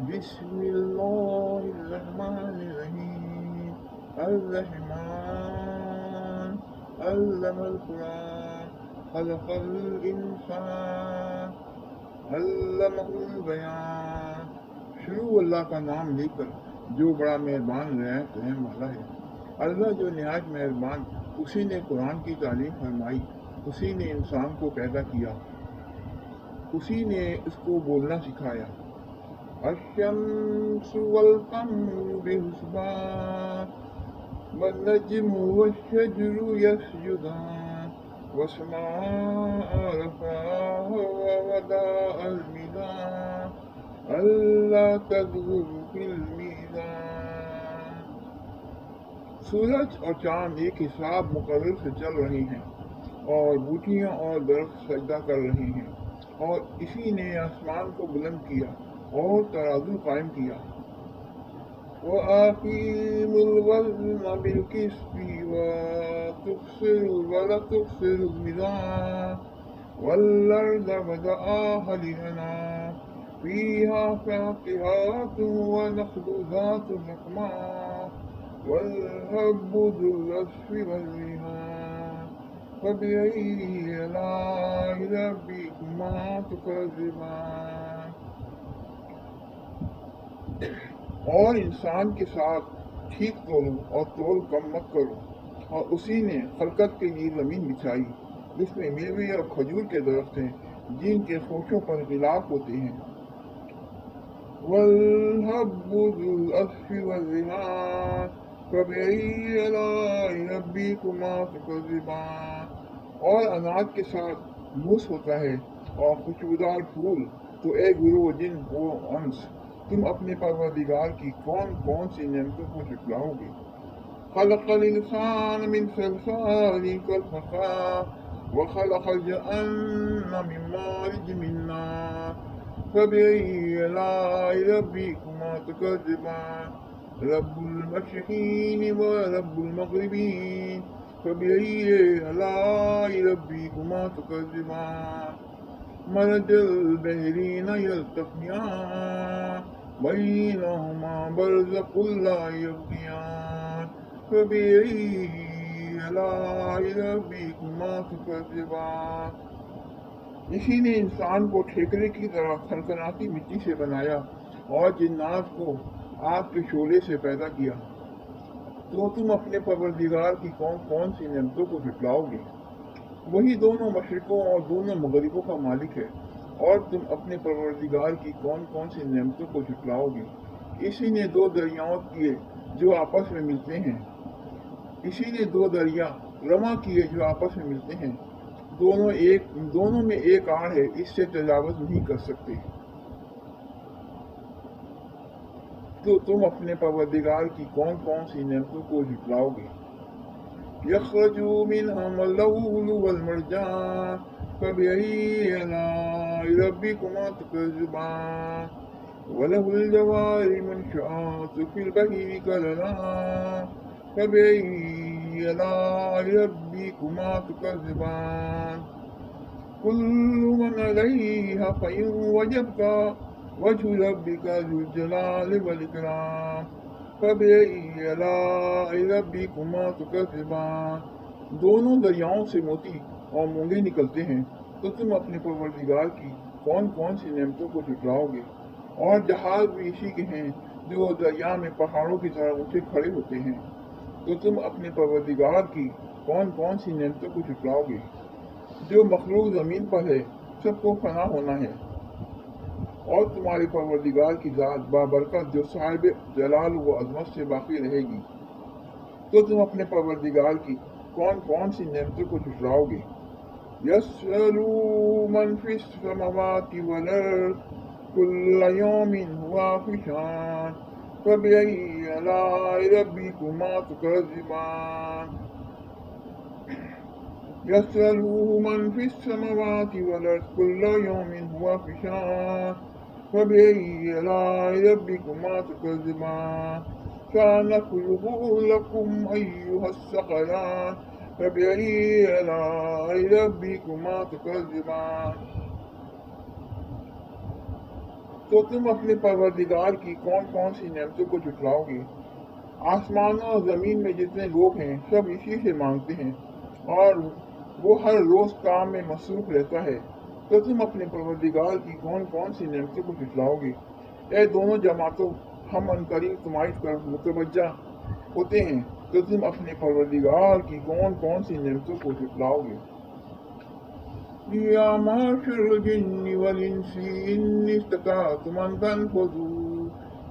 بسم اللہ الرحمن الرحیم الرحمن علم القرآن خلق الانسان علمہ البیان۔ شروع اللہ کا نام لے کر جو بڑا مہربان رحم والا ہے۔ اللہ جو نہایت مہربان، اسی نے قرآن کی تعلیم فرمائی، اسی نے انسان کو پیدا کیا، اسی نے اس کو بولنا سکھایا۔ الشمس والقمر بحسبان والنجم والشجر يسجدان والسماء رفعها ووضع الميزان ألا تطغوا في الميزان۔ سورج اور چاند ایک حساب مقرر سے چل رہے ہیں، اور بوٹیاں اور درخت سجدہ کر رہے ہیں، اور اسی نے آسمان کو بلند کیا اور ترازو قائم کیا۔ وَأَقِيمُوا الْوَزْنَ بِالْقِسْطِ وَلَا تُخْسِرُوا الْمِيزَانَ وَالْأَرْضَ وَضَعَهَا لِلْأَنَامِ فِيهَا فَاكِهَةٌ وَنَخْلٌ ذَاتُ الْأَكْمَامِ وَالْحَبُّ ذُو الْعَصْفِ وَالرَّيْحَانُ فَبِأَيِّ آلَاءِ رَبِّكُمَا تُكَذِّبَانِ۔ اور انسان کے ساتھ ٹھیک تولو اور تول کم مت کرو، اور اسی نے خلقت کے لیے زمین بچھائی جس میں میوے اور کھجور کے درخت ہیں جن کے خوشوں پر غلاف ہوتے ہیں۔ وَالْحَبُّ ذُو الْعَصْفِ وَالرَّيْحَانُ فَبِأَيِّ آلَاءِ رَبِّكُمَا تُكَذِّبَانِ۔ اور اناج کے ساتھ موس ہوتا ہے اور خوشبودار پھول، تو اے گروہ جن و انس، تم اپنے پروردگار کی کون کون سی نعمتوں کو جھٹلاؤ گے۔ خلق الانسان من صلصال كالفخار وخلق الجن من مارج من نار فبأي آلاء ربكما تكذبان۔ رب المشرقين ورب المغربين فبأي آلاء ربكما تكذبان۔ مرج البحرين يلتقيان بينهما برزخ لا يبغيان فبأي آلاء ربكما تكذبان۔ اسی نے انسان کو ٹھیکرے کی طرح کھنکھناتی مٹی سے بنایا اور جنات کو آگ کے شعلے سے پیدا کیا، تو تم اپنے پروردگار کی کون کون سی نعمتوں کو جھٹلاؤ گے۔ وہی دونوں مشرقوں اور دونوں مغربوں کا مالک ہے، اور تم اپنے پروردگار کی کون کون سی نعمتوں کو جھٹلاؤ گے۔ اسی نے دو دریاؤں کیے جو آپس میں ملتے ہیں، اسی نے دو دریا رواں کیے جو آپس میں ملتے ہیں، دونوں میں ایک آڑ ہے، اس سے تجاوز نہیں کر سکتے۔ تو تم اپنے پروردگار کی کون کون سی نعمتوں کو جھٹلاؤ گے۔ يخرج منهما اللؤلؤ والمرجان فبأي آلاء ربكما تكذبان۔ وله الجوار المنشآت في البحر كالأعلام فبأي آلاء ربكما تكذبان۔ كل من عليها فان ويبقى وجه ربك ذو الجلال والإكرام فبأي آلاء ربكما تكذبان۔ دونوں دریاؤں سے موتی اور مونگے نکلتے ہیں، تو تم اپنے پروردگار کی کون کون سی نعمتوں کو جھٹلاؤ گے۔ اور جہاز بھی اسی کے ہیں جو دریا میں پہاڑوں کی طرح اونچے کھڑے ہوتے ہیں، تو تم اپنے پروردگار کی کون کون سی نعمتوں کو جھٹلاؤ گے۔ جو مخلوق زمین پر ہے سب کو فنا ہونا ہے، اور تمہارے پروردگار کی ذات بابرکت جو صاحب جلال و عظمت سے باقی رہے گی، تو تم اپنے پروردگار کی کون کون سی نعمتوں کو جھٹلاؤ گے۔ يسأل من في السماوات والأرض كل يوم هو في شأن فبأي آلاء ربكما تكذبان۔ يسأله من في السماوات والأرض كل يوم هو في شأن فبأي آلاء ربكما تكذبان۔ سنفرغ لكم أيها الثقلان فبأي آلاء ربكما تكذبان۔ تو تم اپنے پروردگار کی کون کون سی نعمتوں کو جھٹلاؤ گے؟ آسمانوں اور زمین میں جتنے لوگ ہیں سب اسی سے مانگتے ہیں، اور وہ ہر روز کام میں مصروف رہتا ہے، تو تم اپنے پروردگار کی کون کون سی نعمتوں کو جھٹلاؤ گے؟ اے دونوں جماعتوں، ہم عنقریب تمہاری طرف متوجہ ہوتے ہیں، تو تم اپنے پروردگار کی کون کون سی نعمتوں کو جھٹلاؤ گے؟ یا معاشر الجن والانس ان استطعتم ان تنفذوا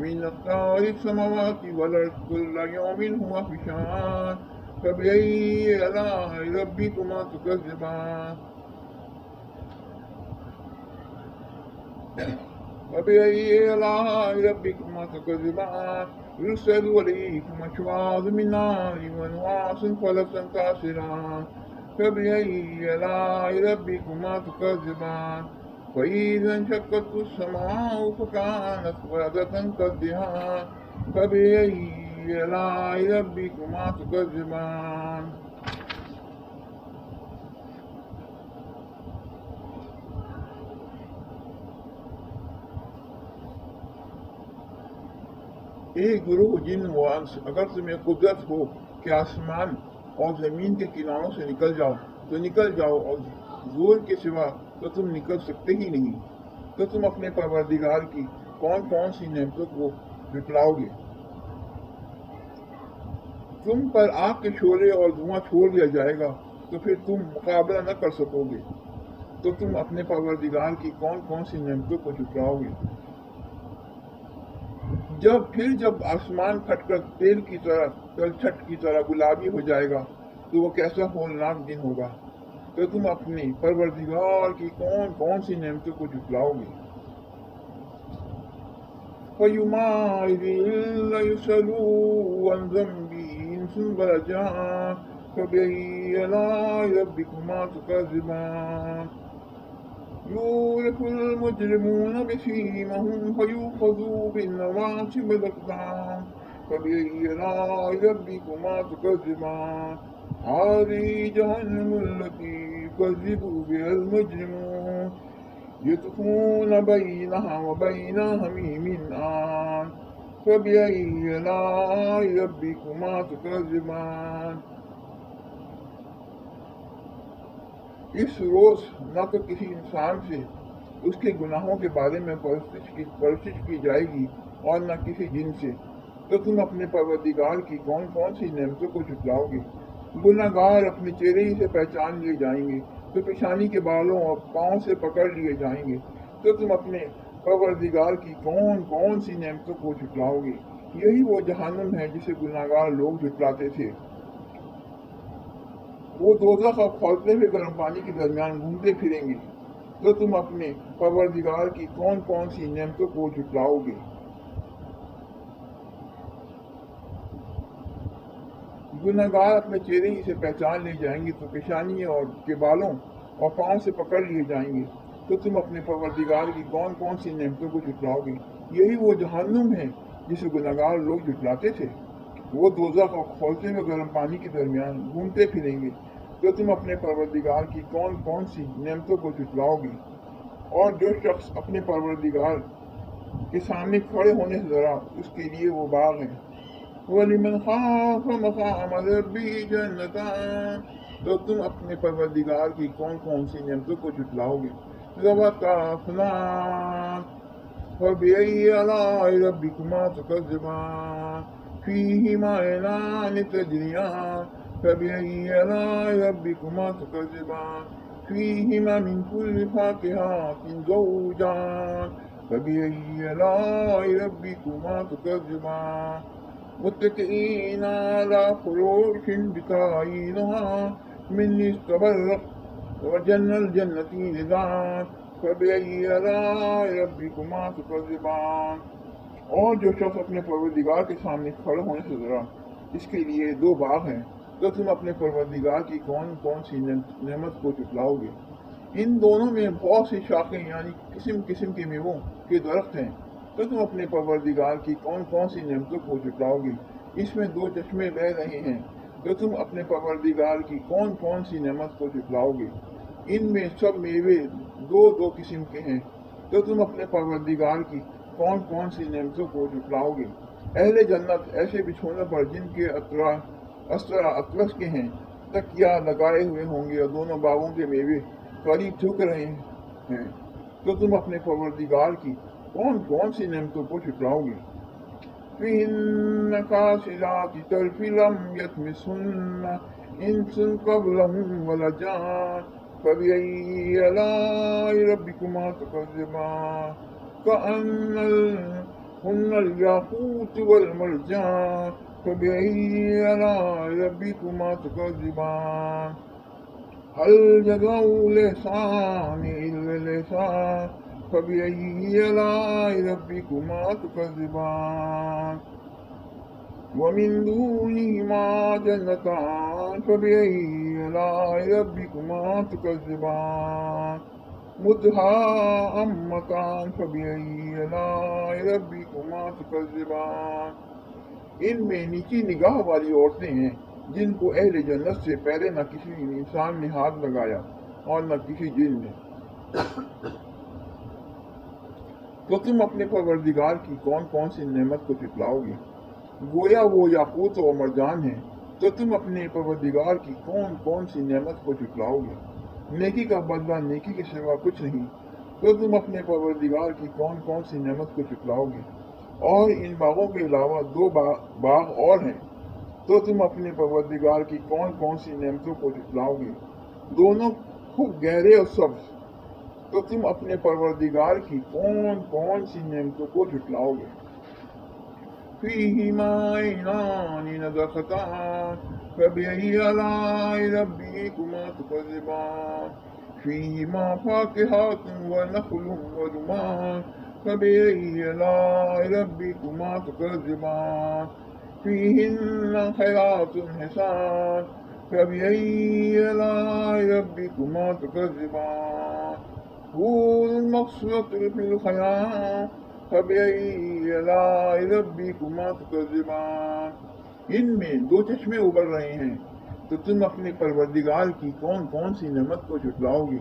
من اقطار السماوات والارض كل يوم هو في شان فبأي آلاء ربكما تكذبان فبأي آلاء ربكما تكذبان يرسل عليكم شواظ من نار ونواس فلا تنتصران فبأي آلاء ربكما تكذبان فإذا انشقت السماء فكانت وردة كالدهان فبأي آلاء ربكما تكذبان اے گروہ جن و انس، اگر تمہیں قدرت ہو کہ آسمان اور زمین کے کناروں سے نکل جاؤ تو نکل جاؤ، اور زور کے سوا تو تم نکل سکتے ہی نہیں، تو تم اپنے پروردگار کی کون کون سی نعمتوں کو جھٹلاؤ گے؟ تم پر آگ کے شعلے اور دھواں چھوڑ دیا جائے گا تو پھر تم مقابلہ نہ کر سکو گے، تو تم اپنے پروردگار کی کون کون سی نعمتوں کو جھٹلاؤ گے؟ جب آسمان پھٹ کر تیل کی طرح تلچھٹ کی طرح گلابی ہو جائے گا تو وہ کیسا ہولناک دن ہوگا، تو تم اپنے پروردگار کی کون کون سی نعمتوں کو جھٹلاؤ گے؟ فَيَوْمَئِذٍ لَيُسْأَلُ عَنْ ذَنبِهِ إِنسٌ وَلَا جَانٌّ فَبِأَيِّ آلَاءِ رَبِّكُمَا تُكَذِّبَانِ يُعْرَفُ الْمُجْرِمُونَ بِسِيمَاهُمْ فَيُؤْخَذُوا بِالنَّوَاصِي وَالْأَقْدَامِ فَبِأَيِّ آلَاءِ رَبِّكُمَا تُكَذِّبَانِ هَٰذِهِ جَهَنَّمُ الَّتِي يُكَذِّبُ بِهَا الْمُجْرِمُونَ يطوفون بينها وبين حميم آن فبأي آلاء ربكما تكذبان اس روز نہ تو کسی انسان سے اس کے گناہوں کے بارے میں پرسش کی جائے گی اور نہ کسی جن سے، تو تم اپنے پروردگار کی کون کون سی نعمتوں کو جھٹلاؤ گے؟ گناہ گار اپنے چہرے ہی سے پہچان لیے جائیں گے، تو پیشانی کے بالوں اور پاؤں سے پکڑ لیے جائیں گے، تو تم اپنے پروردگار کی کون کون سی نعمتوں کو جھٹلاؤ گے؟ یہی وہ جہنم ہے جسے گناہ گار لوگ جھٹلاتے تھے، وہ دوزخ اور کھولتے ہوئے گرم پانی کے درمیان گھومتے پھریں گے، تو تم اپنے پروردگار کی کون کون سی نعمتوں کو جھٹلاؤ گے؟ گناہ گار اپنے چہرے ہی سے پہچان لے جائیں گے، تو پیشانی اور کے بالوں اور پاؤں سے پکڑ لیے جائیں گے، تو تم اپنے پروردگار کی کون کون سی نعمتوں کو جھٹلاؤ گے؟ یہی وہ جہنم ہے جسے گناہ گار لوگ جھٹلاتے تھے، وہ دوزخ اور کھولتے ہوئے گرم پانی کے درمیان گھومتے پھریں گے، تو تم اپنے پروردگار کی کون کون سی نعمتوں کو جھٹلاؤ گے؟ اور جو شخص اپنے پروردگار کے سامنے کھڑے ہونے سے ذرا، اس کے لیے وہ باغ ہیں۔ وَلِمَنْ خَافَ مَقَامَ رَبِّهِ جَنَّتَانِ، تو تم اپنے پروردگار کی کون کون سی نعمتوں کو جھٹلاؤ گے؟ ذَوَاتَا أَفْنَانٍ فَبِأَيِّ آلَاءِ رَبِّكُمَا تُكَذِّبَانِ فِيهِمَا عَيْنَانِ تَجْرِيَانِ فَبِأَيِّ آلَاءِ رَبِّكُمَا تُكَذِّبَانِ فِيهِمَا مِنْ كُلِّ فَاكِهَةٍ زَوْجَانِ فَبِأَيِّ آلَاءِ رَبِّكُمَا تُكَذِّبَانِ متكئين على فروش بطائنها من استبرق وجنى الجنتين دان فبأي آلاء ربكما تكذبان۔ اور جو شخص اپنے پروردگار کے سامنے کھڑے ہونے سے ذرا، اس کے لیے دو باغ ہیں، تو تم اپنے پروردگار کی کون کون سی نعمت کو جھٹلاؤ گے؟ ان دونوں میں بہت سی شاخیں یعنی قسم قسم کے میووں کے درخت ہیں، تو تم اپنے پروردگار کی کون کون سی نعمتوں کو جھٹلاؤ گے؟ اس میں دو چشمے بہہ رہے ہیں، تو تم اپنے پروردگار کی کون کون سی نعمت کو جھٹلاؤ گے؟ ان میں سب میوے دو دو قسم کے ہیں، تو تم اپنے پروردگار کی کون کون سی نعمتوں کو جھٹلاؤ گے۔ اہل جنت ایسے بچھونوں پر جن کے اطلس کے ہیں تکیا لگائے ہوئے ہوں گے اور دونوں باغوں کے میوے قریب جھک رہے ہیں، تو تم اپنے پروردگار کی کون کون سی نعمتوں کو جھٹلاؤ گے۔ فِيهِنَّ قَاصِرَاتُ الطَّرْفِ لَمْ يَطْمِثْهُنَّ إِنسٌ قَبْلَهُمْ وَلَا جَانٌّ فَبِأَيِّ آلَاءِ رَبِّكُمَا تُكَذِّبَانِ كَأَنَّهُنَّ الْيَاقُوتُ وَالْمَرْجَانُ فَبِأَيِّ آلَاءِ رَبِّكُمَا تُكَذِّبَانِ هل جزاء الإحسان إلا الإحسان فبأي آلاء ربكما تكذبان ومن دونهما جنتان فبأي آلاء ربكما تكذبان مدهامتان فبأي آلاء ربكما تكذبان۔ ان میں نیچی نگاہ والی عورتیں ہیں جن کو اہل جنت سے پہلے نہ کسی انسان نے ہاتھ لگایا اور نہ کسی جن نے۔ تو تم اپنے پروردگار کی کون کون سی نعمت کو جھٹلاؤ گے؟ گویا وہ یاقوت و مرجان ہیں، تو تم اپنے پروردگار کی کون کون سی نعمت کو جھٹلاؤ گے؟ نیکی کا بدلہ نیکی کے سوا کچھ نہیں، تو تم اپنے پروردگار کی کون کون سی نعمت کو جھٹلاؤ گے؟ اور ان باغوں کے علاوہ 2 باغ اور ہیں، تو تم اپنے پروردگار کی کون کون سی نعمتوں کو جھٹلاؤ گے؟ دونوں خوب گہرے اور سبز، تو تم اپنے پروردگار کی کون کون سی نعمتوں کو جھٹلاؤ گے؟ فِيهِمَا عَيْنَانِ نَضَاخَتَانِ فَبِأَيِّ آلَاءِ رَبِّكُمَا تُكَذِّبَانِ فِيهِمَا فَاكِهَةٌ وَنَخْلٌ وَرُمَّانٌ فَبِأَيِّ آلَاءِ رَبِّكُمَا تُكَذِّبَانِ فِيهِنَّ خَيْرَاتٌ حِسَانٌ فَبِأَيِّ آلَاءِ رَبِّكُمَا تُكَذِّبَانِ حُورٌ مَقْصُورَاتٌ فِي الْخِيَامِ فَبِأَيِّ آلَاءِ رَبِّكُمَا تُكَذِّبَانِ۔ ان میں 2 چشمے ابل رہے ہیں، تو تم اپنے پروردگار کی کون کون سی نعمت کو جھٹلاؤ گے؟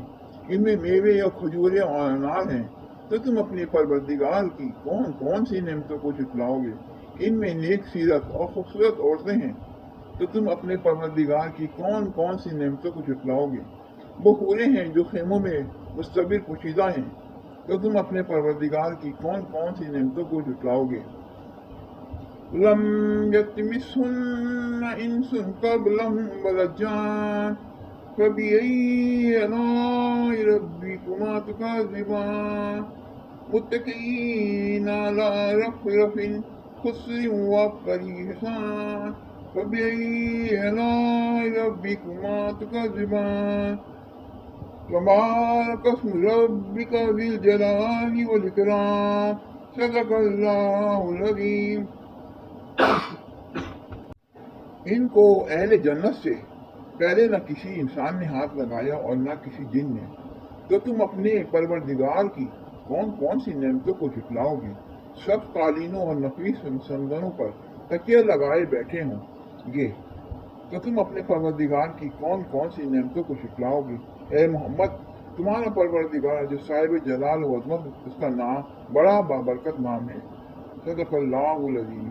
ان میں میوے اور کھجوریں اور انار ہیں، تو تم اپنے پروردگار کی کون کون سی نعمتوں کو جھٹلاؤ گے؟ ان میں نیک سیرت اور خوبصورت عورتیں ہیں، تو تم اپنے پروردگار کی کون کون سی نعمتوں کو جھٹلاؤ گے؟ وہ حوریں ہیں جو خیموں میں مستقبل پوشیدہ ہیں، تو تم اپنے پروردگار کی کون کون سی نعمتوں کو جھٹلاؤ گے؟ لم يطمثهن انس قبلهم ولا جان فبأي آلاء ربكما تكذبان متكئين على رفرف خضر وعبقري حسان فبأي آلاء ربكما تكذبان تبارك اسم ربك ذي الجلال والإكرام صدق اللہ العظیم۔ ان کو اہل جنت سے پہلے نہ کسی انسان نے ہاتھ لگایا اور نہ کسی جن نے، تو تم اپنے پروردگار کی کون کون سی نعمتوں کو جھٹلاؤ گے؟ سب قالینوں اور نفیس سندنوں پر تکیہ لگائے بیٹھے ہوں گے، تو تم اپنے پروردگار کی کون کون سی نعمتوں کو جھٹلاؤ گے؟ اے محمد، تمہارا پروردگار جو صاحب جلال و عظمت، اس کا نام بڑا بابرکت نام ہے۔ صدق اللہ العظیم۔